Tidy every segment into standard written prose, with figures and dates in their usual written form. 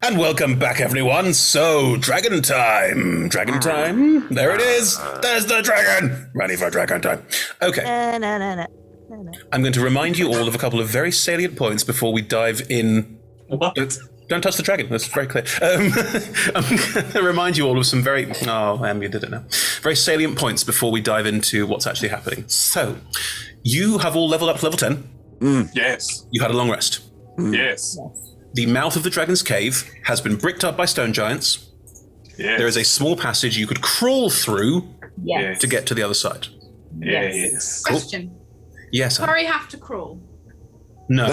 And welcome back, everyone. So, dragon time. Dragon time. There it is. There's the dragon. Ready for dragon time. Okay. No. I'm going to remind you all of a couple of very salient points before we dive in. What? Don't touch the dragon. That's very clear. I'm going to remind you all of some very... Oh, you did it now. Very salient points before we dive into what's actually happening. So, you have all leveled up to level 10. Yes. You had a long rest. Yes. The mouth of the dragon's cave has been bricked up by stone giants. Yes. There is a small passage you could crawl through Yes. to get to the other side. Yes. Question. Yes, Anne. Corey have to crawl. No.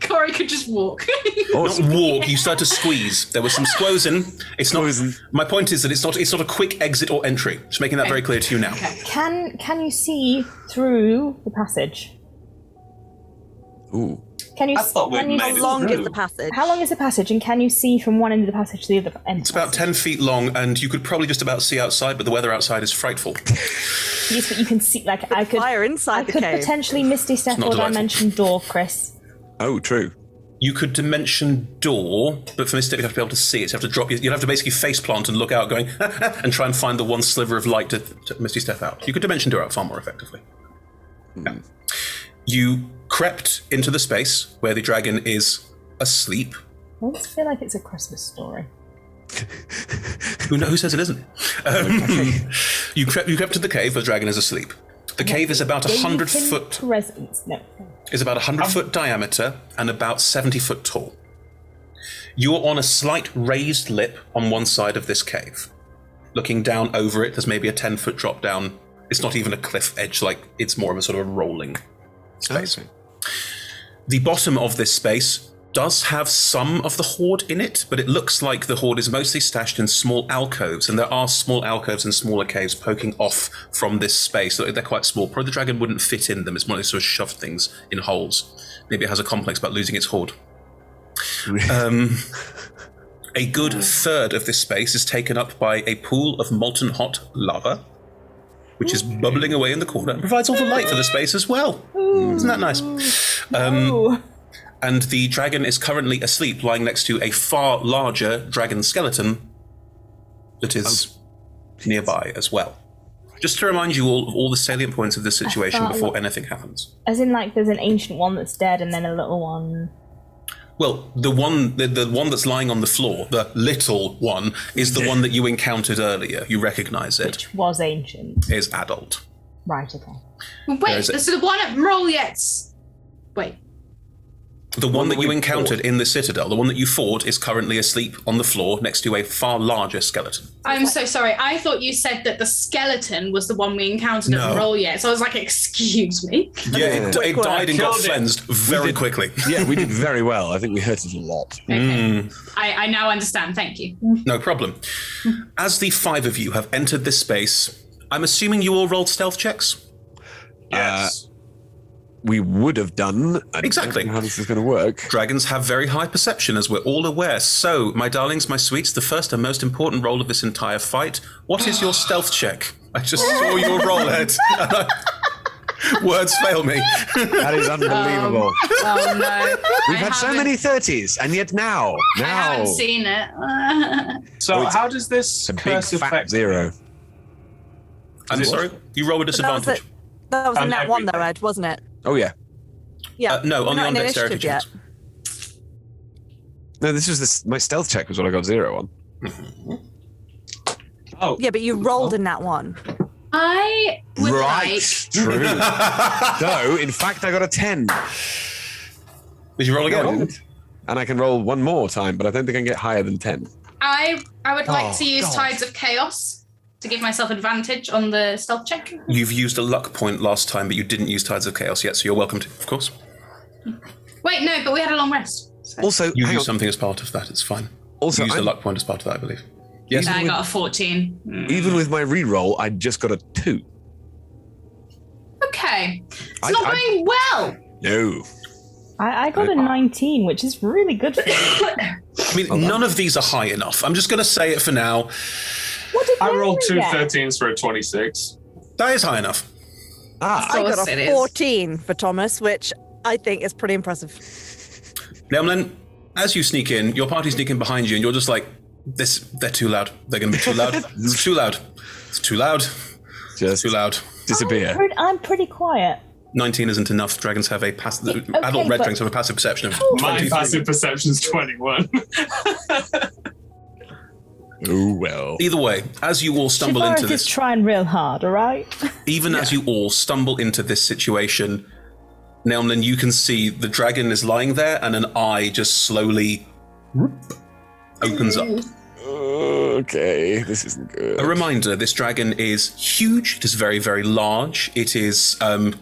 Corey could just walk. Not walk, you start to squeeze. There was some squozen. It's not. My point is that it's not a quick exit or entry. Just making that very clear to you now. Okay. Can you see through the passage? Ooh. Can you? I thought we'd made How it long through. is the passage? How long is the passage, and can you see from one end of the passage to the other end? It's about 10 feet long, and you could probably just about see outside, but the weather outside is frightful. Yes, but you can see. Like I could. Fire inside I the could cave. potentially misty step not or delightful. dimension door, Chris. Oh, true. You could dimension door, but for Mystic, you'd have to be able to see it. So you have to drop. You'd have to basically face plant and look out, going and try and find the one sliver of light to Misty step out. You could dimension door out far more effectively. Yeah. You crept into the space where the dragon is asleep. I almost feel like it's a Christmas story. Who says it isn't? You crept to the cave where the dragon is asleep. The cave is about 100 foot. Presents. No. Is about 100 foot diameter and about 70 foot tall. You're on a slight raised lip on one side of this cave. Looking down over it, there's maybe a 10-foot drop down. It's not even a cliff edge, like it's more of a sort of a rolling space. Okay. The bottom of this space does have some of the hoard in it, but it looks like the hoard is mostly stashed in small alcoves, and there are small alcoves and smaller caves poking off from this space. They're quite small. Probably the dragon wouldn't fit in them. It's more like sort of shoved things in holes. Maybe it has a complex about losing its hoard. A good third of this space is taken up by a pool of molten hot lava, which is bubbling away in the corner and provides all the light for the space as well. Isn't that nice? Ooh. And the dragon is currently asleep, lying next to a far larger dragon skeleton that is nearby as well. Just to remind you all of all the salient points of this situation before anything happens. As in, like, there's an ancient one that's dead, and then a little one. Well, the one that's lying on the floor, the little one, is the one that you encountered earlier. You recognize it. Which was ancient. Is adult. Right, okay. Wait, so the one at Rolliettes. Wait. The one that you encountered in the Citadel, the one that you fought, is currently asleep on the floor next to a far larger skeleton. I'm so sorry. I thought you said that the skeleton was the one we encountered at Rolliettes. So I was like, excuse me. Yeah, it died and got cleansed very quickly. Yeah, we did very well. I think we hurt it a lot. Okay. I now understand. Thank you. No problem. As the five of you have entered this space, I'm assuming you all rolled stealth checks? Yes. We would have done. I Exactly. don't know how this is going to work. Dragons have very high perception, as we're all aware. So, my darlings, my sweets, the first and most important roll of this entire fight. What is your stealth check? I just saw your roll, Ed. Words fail me. That is unbelievable. Oh no. We've had so many 30s, and yet now. I haven't seen it. So how does this It's a big curse fat affect? zero. I'm sorry, you roll a disadvantage. That was in that one, though, everything. Ed, wasn't it? Oh, yeah. Yeah. No, only Not on in dexterity initiative checks. No, this was my stealth check was what I got 0 on. Oh, Yeah, but you rolled in that one. I would like. True. No, in fact, I got a 10. Did you roll again? And I can roll one more time, but I don't think I can get higher than 10. I would like to use Tides of Chaos to give myself advantage on the stealth check. You've used a luck point last time, but you didn't use Tides of Chaos yet, so you're welcome to, of course. Wait, no, but we had a long rest. So. Also, You hang used on. something as part of that, it's fine. Also, You used a I'm- luck point as part of that, I believe. Yes? I got a 14. even with my reroll, I just got a 2. Okay. It's I- not I- going well. No. I got a 19, which is really good for me. I mean, none of these are high enough. I'm just going to say it for now. What did I Mary rolled two get? 13s for a 26. That is high enough. Ah, I course got it a is. 14 for Thomas, which I think is pretty impressive. Nemlin, as you sneak in, your party sneak in behind you, and you're just like, they're too loud. They're going to be too loud. It's too loud. It's too loud. Just Too loud. disappear. I'm pretty quiet. 19 isn't enough. Dragons have a passive. Okay, Adult red but- dragons have a passive perception of My 23. passive perception's 21. Oh, well. Either way, as you all stumble into Shivara is this, trying real hard, all right? even as you all stumble into this situation, Nelmlin, you can see the dragon is lying there, and an eye just slowly opens up. Okay, this isn't good. A reminder, this dragon is huge, it is very, very large, it is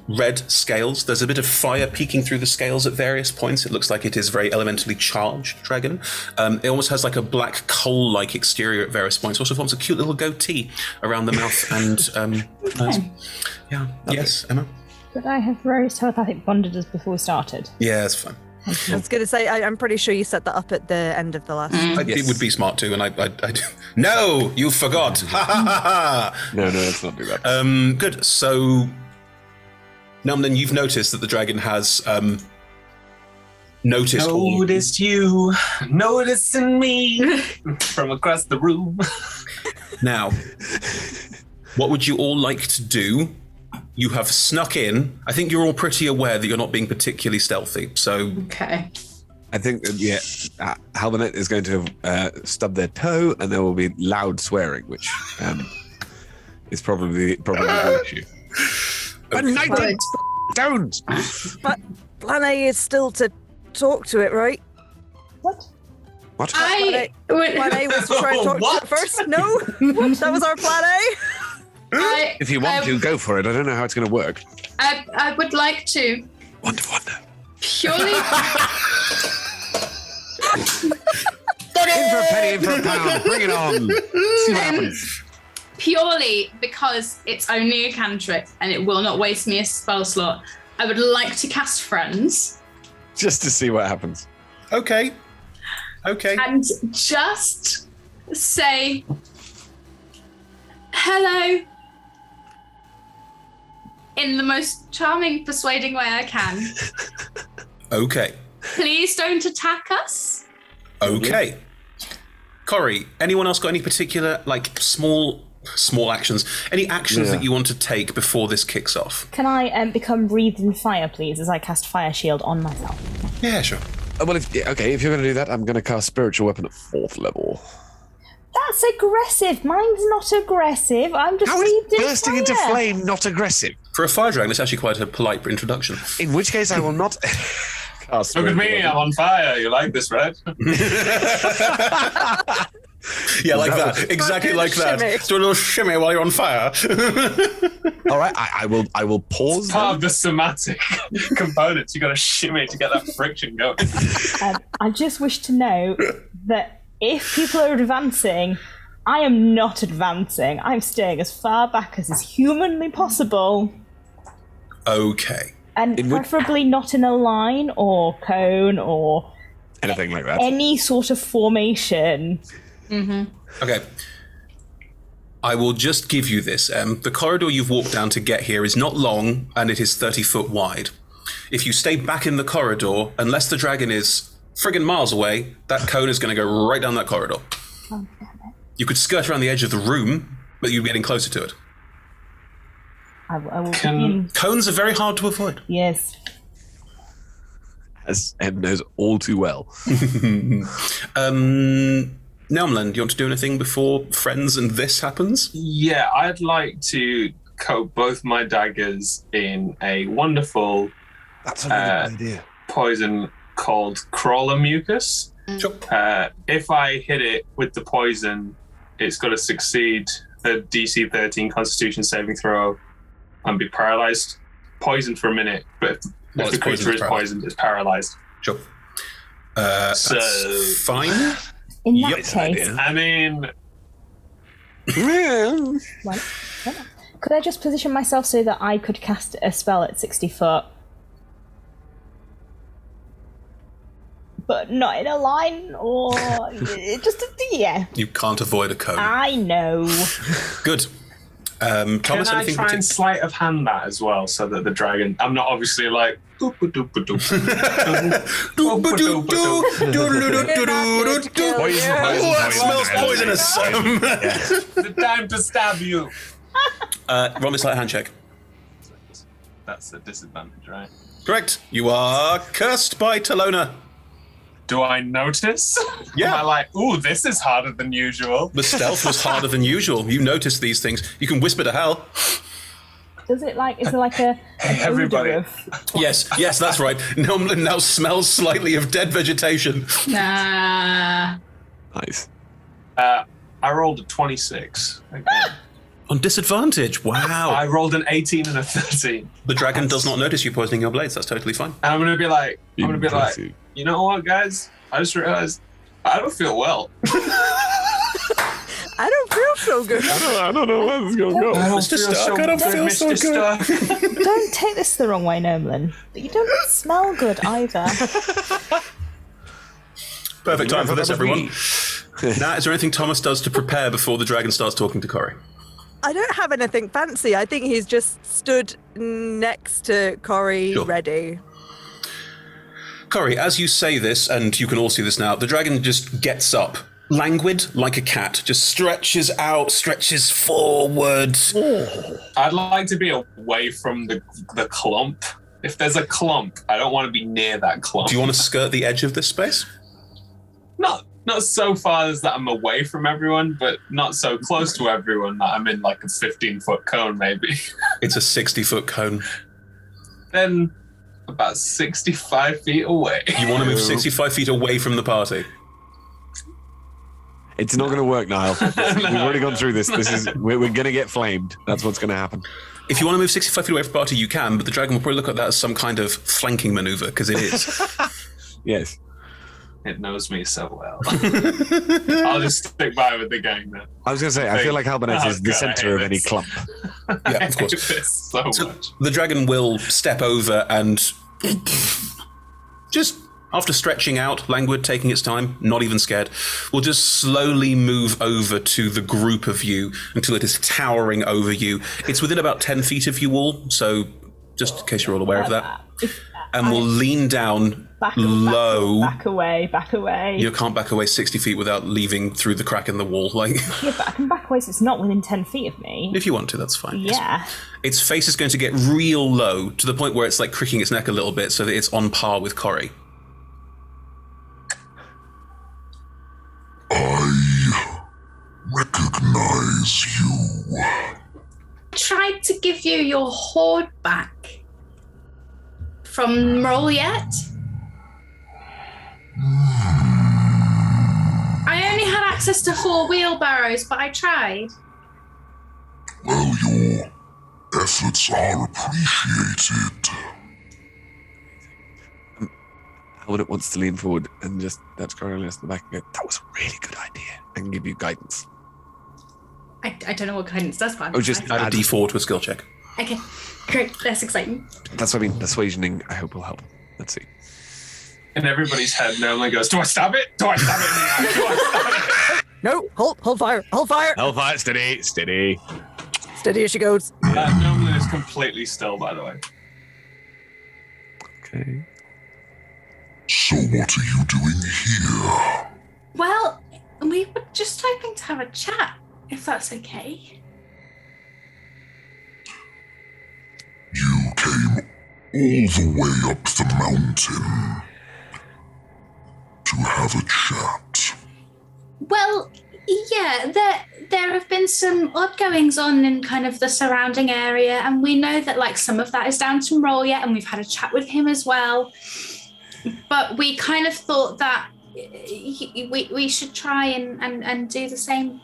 red scales, there's a bit of fire peeking through the scales at various points, it looks like it is very elementally charged dragon. It almost has like a black coal-like exterior at various points, also forms a cute little goatee around the mouth and eyes. Yeah, yes, Emma? Could I have Rose telepathic bonded us before we started? Yeah, it's fine. I was going to say, I'm pretty sure you set that up at the end of the last. It would be smart too, and I no, you forgot. Ha ha ha ha. No, let's not do that. Good. So, Nelmlin, you've noticed that the dragon has noticed all. Noticed you, noticing me from across the room. Now, what would you all like to do? You have snuck in. I think you're all pretty aware that you're not being particularly stealthy. So, Okay. I think that, Halbernet is going to stub their toe, and there will be loud swearing, which is probably the issue. But don't! But plan A is still to talk to it, right? What? What? I Plan A was to try and talk to What? it first. No, that was our plan A. If you want to, go for it. I don't know how it's going to work. I would like to Wonder. purely In for a penny, in for a pound. Bring it on. See what happens. purely because it's only a cantrip and it will not waste me a spell slot. I would like to cast Friends Just to see what happens. okay. and just say hello in the most charming, persuading way I can. Okay. Please don't attack us. Okay. Corey, anyone else got any particular, like, small actions? Any actions that you want to take before this kicks off? Can I become breathed in fire, please, as I cast Fire Shield on myself? Yeah, sure. Well, if you're going to do that, I'm going to cast Spiritual Weapon at 4th level. That's aggressive. Mine's not aggressive. I'm just How is breathed in bursting fire. into flame not aggressive? For a fire dragon, it's actually quite a polite introduction. In which case, I will not cast Look at Spiritual me, Weapon. I'm on fire. You like this, right? Yeah, like That that. Exactly like that. shimmy. Do a little shimmy while you're on fire. All right, I will pause. Part of the somatic components. You got to shimmy to get that friction going. I just wish to note that if people are advancing, I am not advancing. I'm staying as far back as is humanly possible. Okay. And In which- preferably not in a line or cone or Anything like that. any sort of formation. Okay. I will just give you this. The corridor you've walked down to get here is not long, and it is 30 foot wide. If you stay back in the corridor, unless the dragon is friggin' miles away, that cone is going to go right down that corridor. You could skirt around the edge of the room, but you'd be getting closer to it. I will Can- begin. Cones are very hard to avoid. Yes. As Em knows all too well. Nelmland, do you want to do anything before Friends and this happens? Yeah, I'd like to coat both my daggers in a wonderful That's a really good idea. poison called crawler mucus. Sure. If I hit it with the poison, it's got to succeed a DC 13 Constitution saving throw and be paralyzed. Poisoned for a minute, but if Well, the it's creature is poisoned, poisoned, it's paralyzed. Sure. So- That's fine. In Yep. that case, I mean, well, could I just position myself so that I could cast a spell at 60 foot? But not in a line, or just yeah. You can't avoid a cone. I know. Good. Thomas, Can I anything try and sleight of hand that as well, so that the dragon? I'm not obviously like. Oh, Poison, that smells poisonous. the time to stab you. Roll me sleight hand check. That's a disadvantage, right? Correct. You are cursed by Talona. Do I notice? Yeah. Am I like, ooh, this is harder than usual? The stealth was harder than usual. You notice these things. You can whisper to Hal. Is there like an everybody. odor of... Yes, that's right. Now smells slightly of dead vegetation. Nah. Nice. I rolled a 26. Again. On disadvantage. Wow. I rolled an 18 and a 13. The dragon does not notice you poisoning your blades. That's totally fine. And I'm gonna be like, Impressive. you know what, guys? I just realized I don't feel well. I don't feel so good. I don't know where this is going to go. Mr. Stark, I don't feel so good. Don't take this the wrong way, Nolan. But you don't smell good either. Perfect time for this, everyone. Now, is there anything Thomas does to prepare before the dragon starts talking to Corey? I don't have anything fancy. I think he's just stood next to Corey, Sure. ready. Corey, as you say this, and you can all see this now, the dragon just gets up, languid like a cat, just stretches out, stretches forward. I'd like to be away from the clump. If there's a clump, I don't want to be near that clump. Do you want to skirt the edge of this space? Not so far as that I'm away from everyone, but not so close to everyone that I'm in like a 15-foot cone, maybe. It's a 60-foot cone. Then about 65 feet away. You want to move 65 feet away from the party? It's not going to work, Niall. We've already gone through this. We're going to get flamed. That's what's going to happen. If you want to move 65 feet away from the party, you can, but the dragon will probably look at that as some kind of flanking maneuver, because it is. Yes. It knows me so well. I'll just stick by with the gang then. I was going to say, I feel like Halbernet is the God, I center of hate any this. clump. Yeah, of I course. hate this so much. The dragon will step over and just, after stretching out, languid, taking its time, not even scared, will just slowly move over to the group of you until it is towering over you. It's within about 10 feet of you all, so just in case you're all aware of that. And will lean down low. Back away. You can't back away 60 feet without leaving through the crack in the wall. Like, Yeah, but I can back away so it's not within 10 feet of me. if you want to, that's fine. Yeah. Its face is going to get real low to the point where it's like cricking its neck a little bit so that it's on par with Corey. I recognize you. Tried to give you your hoard back from Roll yet? I only had access to 4 wheelbarrows, but I tried. Well, your efforts are appreciated. Halbernet wants to lean forward and just touch Coriolanus in the back and go, that was a really good idea, and give you guidance. I don't know what guidance does, but Oh, just Add a D4 to a skill check. okay, great, that's exciting. That's what I mean. Persuasioning, I hope, will help. Let's see. In everybody's head, Nolan goes, do I stab it? Do I stab it in the eye? Do I stab it? No, hold fire. Hellfire, steady. Steady as she goes. Nolan is completely still, by the way. Okay. So what are you doing here? Well, we were just hoping to have a chat, if that's okay. You came all the way up the mountain to have a chat. Well, yeah, there have been some odd goings on in kind of the surrounding area, and we know that like some of that is down to Roll yet, and we've had a chat with him as well. But we kind of thought that we should try and do the same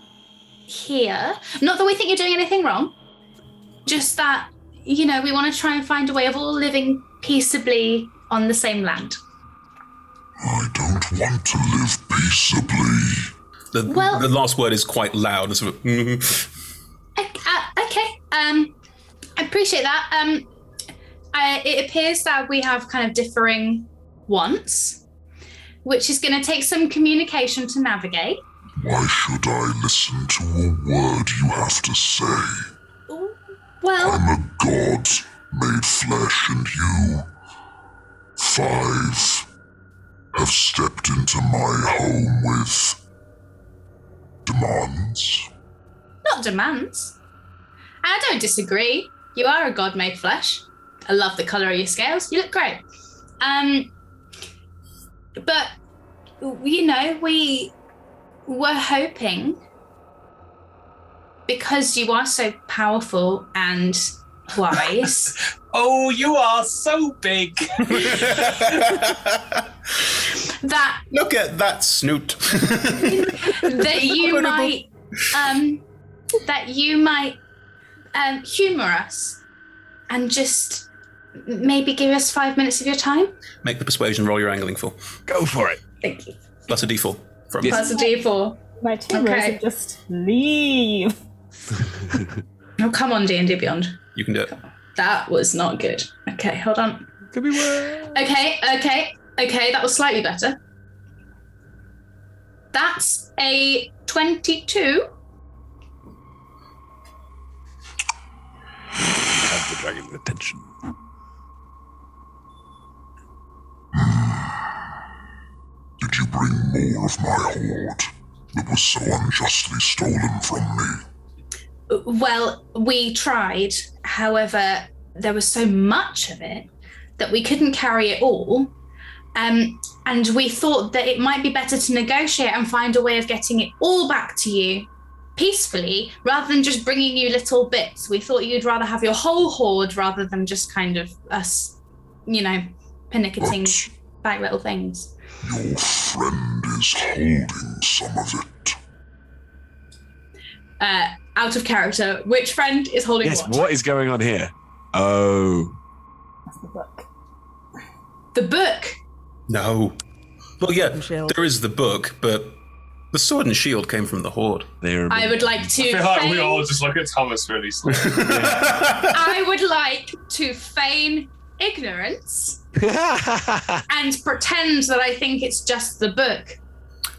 here. Not that we think you're doing anything wrong, just that, you know, we want to try and find a way of all living peaceably on the same land. I don't want to live peaceably. The last word is quite loud. And sort of, Okay. I appreciate that. It appears that we have kind of differing wants, which is going to take some communication to navigate. Why should I listen to a word you have to say? Well, I'm a god made flesh, and you, 5, have stepped into my home with demands. not demands. I don't disagree. You are a god made flesh. I love the colour of your scales. You look great. But, you know, we were hoping, because you are so powerful and wise, Oh, you are so big. that Look at that snoot. that you might humour us and just maybe give us 5 minutes of your time. Make the persuasion roll you're angling for. Go for it. Thank you. Plus a d4 from Plus a D4. My team Okay. is just leave. Oh, come on, D&D Beyond. You can do it. That was not good. Okay, hold on. Could be worse. Okay, that was slightly better. That's a 22. Have the dragon's attention. Did you bring more of my hoard that was so unjustly stolen from me? Well, we tried. However, there was so much of it that we couldn't carry it all. And we thought that it might be better to negotiate and find a way of getting it all back to you peacefully, rather than just bringing you little bits. We thought you'd rather have your whole hoard rather than just kind of us, you know, pinicketing back little things. Your friend is holding some of it. Out of character, which friend is holding Yes, what? what is going on here? Oh. That's the book. The book. No. Well, yeah, Shield. there is the book, but the sword and shield came from the horde. There. I would like to I feel like we feign- all just look at Thomas really slowly. I would like to feign ignorance and pretend that I think it's just the book.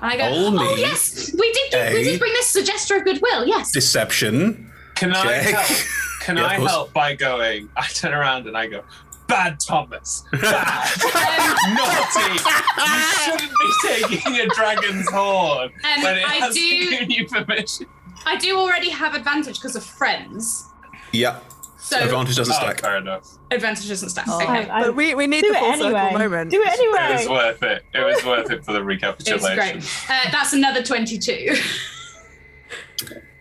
And I go, Only oh yes, we did bring this as a gesture of goodwill, yes. Deception. Can I Check. help? Can Yeah, of I course. help by going? I turn around and I go, bad Thomas. Bad. Naughty. You shouldn't be taking a dragon's horn when it I has do- given you permission. I do already have advantage because of friends. Yeah. So Advantage doesn't Oh, stack. fair enough. advantage doesn't stack. Oh. Okay. But we need Do the it full anyway. circle moment. Do it It was anyway. worth it. It was worth it for the It's recapitulation. great. That's another 22.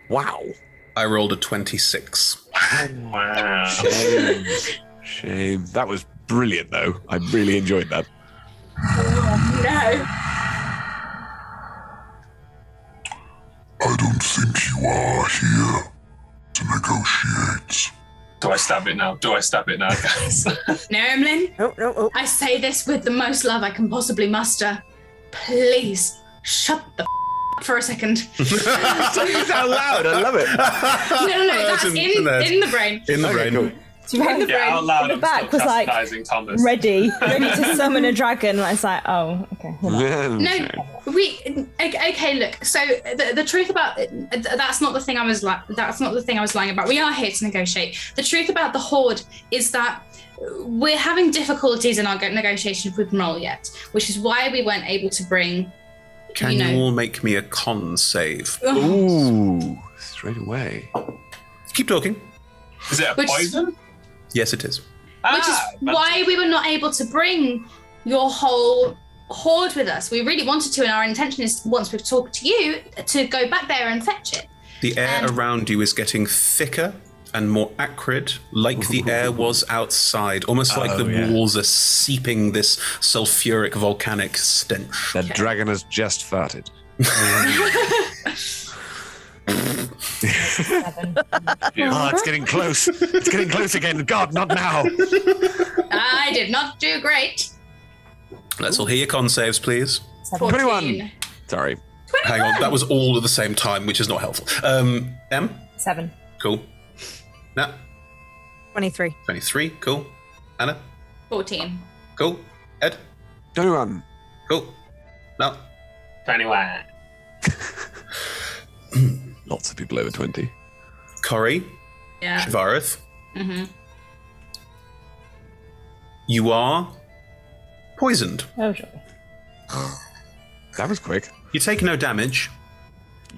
Wow. I rolled a 26. Wow. Shame. Shame. That was brilliant, though. I really enjoyed that. No. I don't think you are here to negotiate. Do I stab it now? Do I stab it now, guys? No, Emlyn. Oh. I say this with the most love I can possibly muster. Please shut the up for a second. Say it out loud. I love it. No, that's That's in the brain. In the Okay, brain. cool. Do you remember Yeah, out loud. the I'm back still was like chastising Thomas. ready to summon a dragon? And it's like, oh, okay. hold on. No, okay. Look, so the truth about that's not the thing I was lying about. We are here to negotiate. The truth about the horde is that we're having difficulties in our negotiations with Mroll yet, which is why we weren't able to bring. Can you you know- all make me a con save? Ooh. Straight away. Keep talking. Is it a Which- poison? Yes, it is. Which is why we were not able to bring your whole horde with us. We really wanted to, and our intention is, once we've talked to you, to go back there and fetch it. The air around you is getting thicker and more acrid, like the air was outside, almost like the yeah. walls are seeping this sulfuric volcanic stench. That dragon has just farted. Seven. Oh, it's getting close. It's getting close again. God, not now. I did not do great. Let's all hear your con saves, please. 14. 21. Sorry. Hang on, that was all at the same time, which is not helpful. M? 7. Cool. Nat? 23. 23, cool. Anna? 14. Cool. Ed? 21. Cool. No. 21. Lots of people over 20. Corey? Yeah. Shivareth? Mm-hmm. You are poisoned. Oh, joy. That was quick. You take no damage.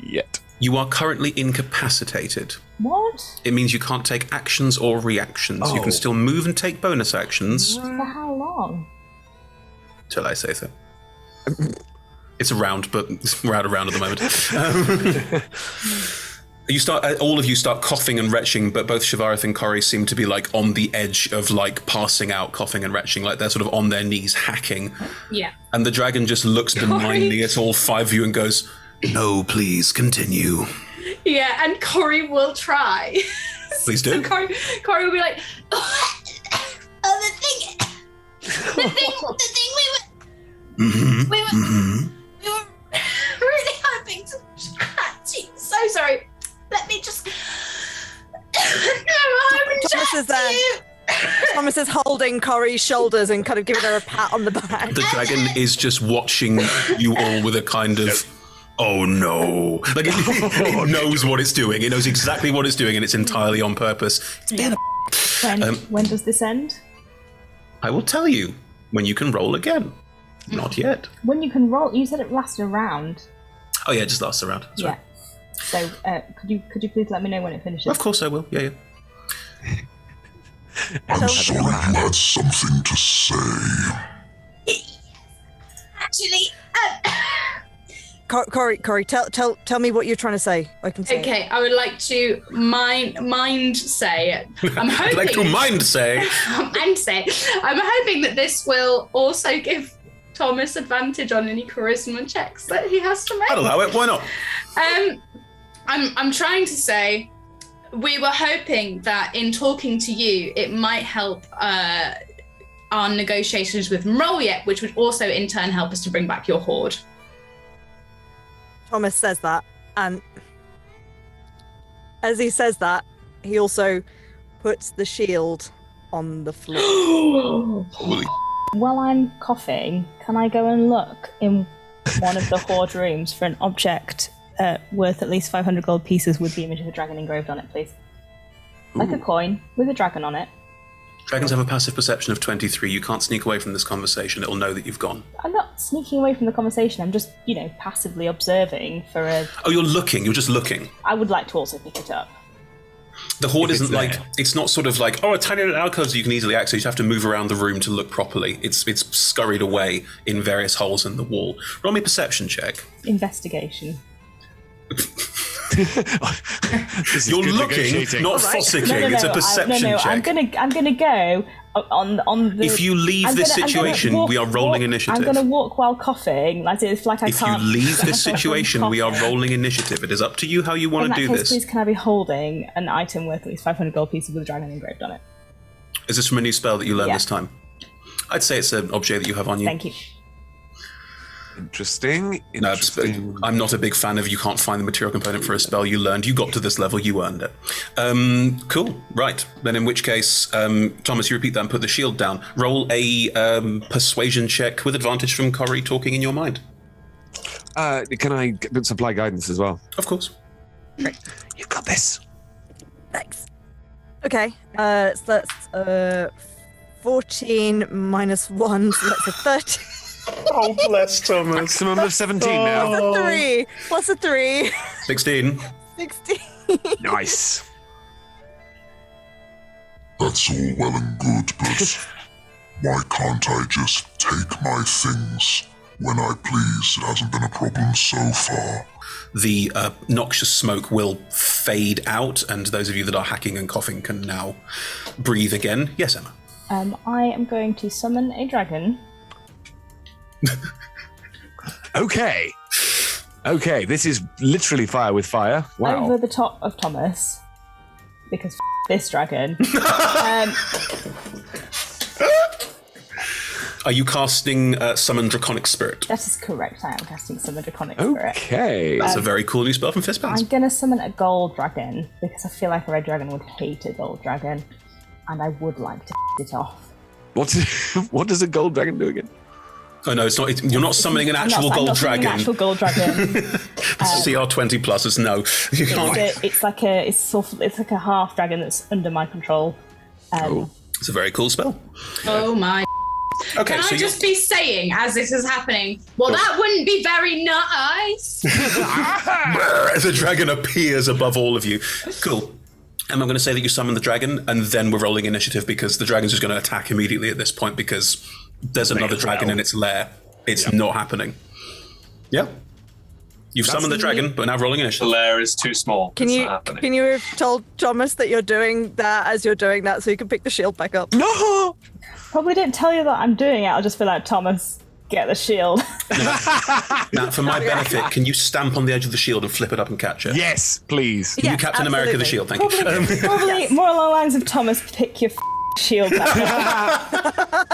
Yet. You are currently incapacitated. What? It means you can't take actions or reactions. You can still move and take bonus actions For how long? till I say so. It's a round, but we're out of round at the moment. You start. All of you start coughing and retching, but both Shivarith and Corey seem to be like on the edge of like passing out, coughing and retching, like they're sort of on their knees hacking. Yeah. And the dragon just looks benignly at all five of you and goes, "No, please continue." Yeah, and Corey will try. Please do. So Corey will be like, the thing we were really hoping to chat to you. So sorry. Let me just Thomas is there. Thomas is holding Corey's shoulders and kind of giving her a pat on the back. The dragon is just watching you all with a kind of, oh no. Like it knows what it's doing. It knows exactly what it's doing and it's entirely on purpose. It's being When does this end? I will tell you when you can roll again. Not yet. When you can roll, you said it lasted a round. Oh yeah, it just lasts around. That's right. So could you please let me know when it finishes? Of course I will. Yeah. I'm sorry you had something to say. actually. Corey, tell me what you're trying to say. I can say. Okay, I would like to mind say. I'm hoping. I'd like to mind say. I'm hoping that this will also give Thomas advantage on any charisma checks that he has to make. I'd allow it. Why not? I'm trying to say, we were hoping that in talking to you, it might help our negotiations with Mrolyet, which would also in turn help us to bring back your horde. Thomas says that, and as he says that, he also puts the shield on the floor. Holy. While I'm coughing, can I go and look in one of the horde rooms for an object worth at least 500 gold pieces with the image of a dragon engraved on it, please? Like a coin with a dragon on it. Dragons have a passive perception of 23. You can't sneak away from this conversation. It'll know that you've gone. I'm not sneaking away from the conversation. I'm just, passively observing for a... Oh, you're looking. You're just looking. I would like to also pick it up. The horde If it's isn't like, there. it's not sort of like, a tiny little alcoves you can easily access. You have to move around the room to look properly. It's scurried away in various holes in the wall. Roll me a perception check. Investigation. You're looking, not fossicking. It's a perception check. I'm gonna go on the... If you leave this situation, we are rolling initiative. I'm gonna walk while coughing, like it's like I If can't... you leave this situation, we are rolling initiative. It is up to you how you want to do In that case, this. please can I be holding an item worth at least 500 gold pieces with a dragon engraved on it? Is this from a new spell that you learned Yeah. this time? I'd say it's an object that you have on you. Thank you. Interesting. No, I'm not a big fan of you can't find the material component for a spell you learned. You got to this level, you earned it. Cool. Right. Then in which case, Thomas, you repeat that and put the shield down. Roll a persuasion check with advantage from Corey talking in your mind. Can I supply guidance as well? Of course. You've got this. Thanks. Okay, so that's 14 minus 1, so that's a 13. Oh, bless Thomas. Maximum of 17 now. Plus a 3. Plus a 3. 16. 16. Nice. That's all well and good, but why can't I just take my things when I please? It hasn't been a problem so far. The noxious smoke will fade out, and those of you that are hacking and coughing can now breathe again. Yes, Emma. I am going to summon a dragon. Okay, this is literally fire with fire. Wow. Over the top of Thomas, because this dragon. Are you casting Summon Draconic Spirit? That is correct. I am casting Summon Draconic Spirit. Okay. That's a very cool new spell from Fistbounce. I'm going to summon a gold dragon, because I feel like a red dragon would hate a gold dragon, and I would like to it off. What does a gold dragon do again? Oh no, it's not. You're not summoning an actual I'm gold not summoning dragon. an actual gold dragon. CR20 plus is no. You can't. It's like a half dragon that's under my control, It's a very cool spell. Oh my. Okay, Can so I just be saying, as this is happening, well, that wouldn't be very nice. as a dragon appears above all of you. Cool. And I'm going to say that you summon the dragon, and then we're rolling initiative because the dragon's just going to attack immediately at this point because there's another dragon in its lair. It's not happening. Yeah. You've summoned the dragon, but now rolling The initiative. lair is too small. Can It's you not happening. can you have told Thomas that you're doing that as you're doing that so you can pick the shield back up? No! Probably didn't tell you that I'm doing it. I'll just be like, Thomas, get the shield. Now, for my benefit, can you stamp on the edge of the shield and flip it up and catch it? Yes, please. You Captain America the absolutely. shield, thank you. Probably more along the lines of Thomas, pick your shield back up.